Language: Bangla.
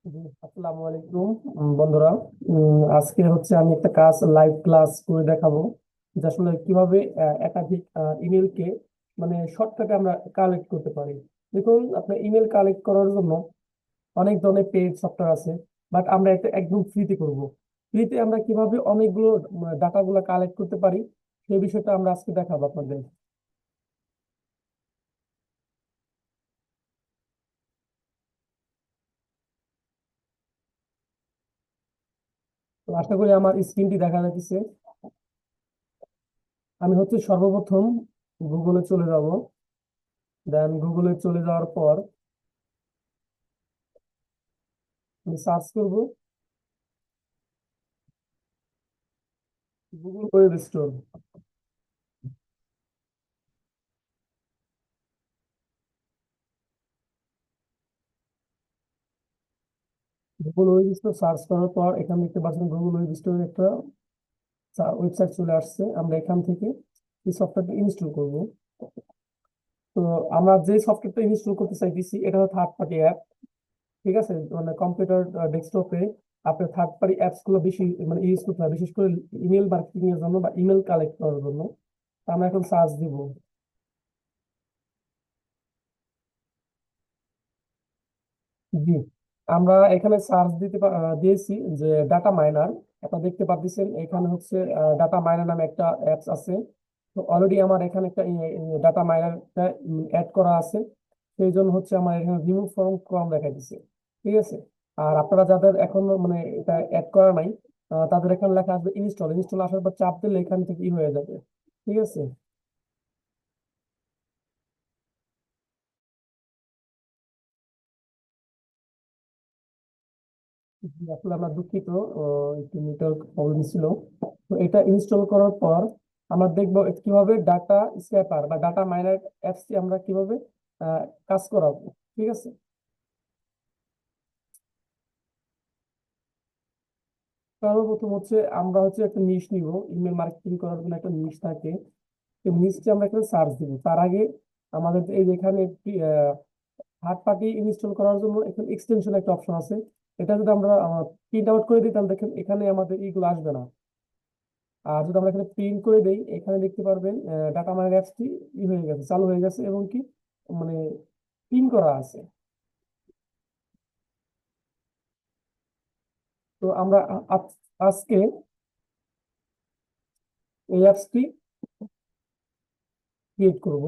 জি, আসসালামু আলাইকুম বন্ধুরা। আজকে হচ্ছে আমি একটা কাজ লাইভ ক্লাস করে দেখাবো যে আসলে কিভাবে একাধিক ইমেলকে মানে শর্টকাটে আমরা কালেক্ট করতে পারি। দেখুন, আপনার ইমেল কালেক্ট করার জন্য অনেক ধরনের পেইড সফটওয়্যার আছে, বাট আমরা একটা একদম ফ্রিতে করব। ফ্রিতে আমরা কিভাবে অনেকগুলো ডাটাগুলো কালেক্ট করতে পারি সেই বিষয়টা আমরা আজকে দেখাবো আপনাদের। তো আশা করি আমার স্ক্রিনটি দেখা যাচ্ছে। আমি হচ্ছে সর্বপ্রথম গুগলে চলে যাব। দেন গুগলে চলে যাওয়ার পর আমি সার্চ করব Google web store. Google web store search করার পর এখানে দেখতে পাচ্ছেন গুগল ওয়েব স্টোরের একটা ওয়েবসাইট চলে আসছে। আমরা এখান থেকে এই সফটওয়্যারটা ইনস্টল করব। তো আমরা যে সফটওয়্যারটা ইনস্টল করতে চাইতেছি এটা হলো থার্ড পার্টি অ্যাপ। ঠিক আছে, মানে কম্পিউটার ডেস্কটপে আপনার থার্ড পার্টি অ্যাপস গুলো বেশি মানে ইউজ করতে হয়, বিশেষ করে ইমেল মার্কেটিং এর জন্য বা ইমেল কালেক্ট করার জন্য। তো আমরা এখন সার্চ দিব। জি, আমরা এখানে সার্চ দিয়েছি যে ডাটা মাইনার। আপনারা দেখতে পাচ্ছেন এখানে হচ্ছে ডাটা মাইনার নামে একটা অ্যাপস আছে। তো অলরেডি আমার এখানে একটা ডাটা মাইনারটা অ্যাড করা আছে। সেই জন্য হচ্ছে আমার এখানে রিমুভ ফ্রম ক্রম দেখা দিচ্ছে। ঠিক আছে, আর আপনারা যাদের এখনো মানে এটা অ্যাড করা নাই, তাদের এখানে লেখা আসবে ইনস্টল। ইনস্টল আসার পর চাপ দিলে এখান থেকে ই হয়ে যাবে। ঠিক আছে। জি, আসলে আমরা দুঃখিত, একটু নেটওয়ার্ক প্রবলেম ছিল। তো এটা ইনস্টল করার পর আমরা দেখবো কিভাবে ডাটা স্ক্র্যাপার বা ডাটা মাইনার অ্যাপসটি আমরা কিভাবে কাজ করাবো। ঠিক আছে। সর্বপ্রথম হচ্ছে আমরা হচ্ছে একটা নিশ নিব। ইমেল মার্কেটিং করার জন্য একটা নিশ থাকে। সেই নিশটি আমরা এখানে সার্চ দিব। তার আগে আমাদের এই যেখানে থার্ড পার্টি ইনস্টল করার জন্য এখানে এক্সটেনশন একটা অপশন আছে। এটা যদি আমরা প্রিন্ট আউট করে দিই তাহলে দেখেন এখানে আমাদের এইগুলো আসবে না। আর যদি আমরা এখানে প্রিন্ট করে দেই এখানে দেখতে পারবেন ডাটা মাইনার অ্যাপসটি ই হয়ে গেছে, চালু হয়ে গেছে এবং কি মানে পিন করা আছে। তো আমরা আজকে এই অ্যাপসটি ক্রিয়েট করব।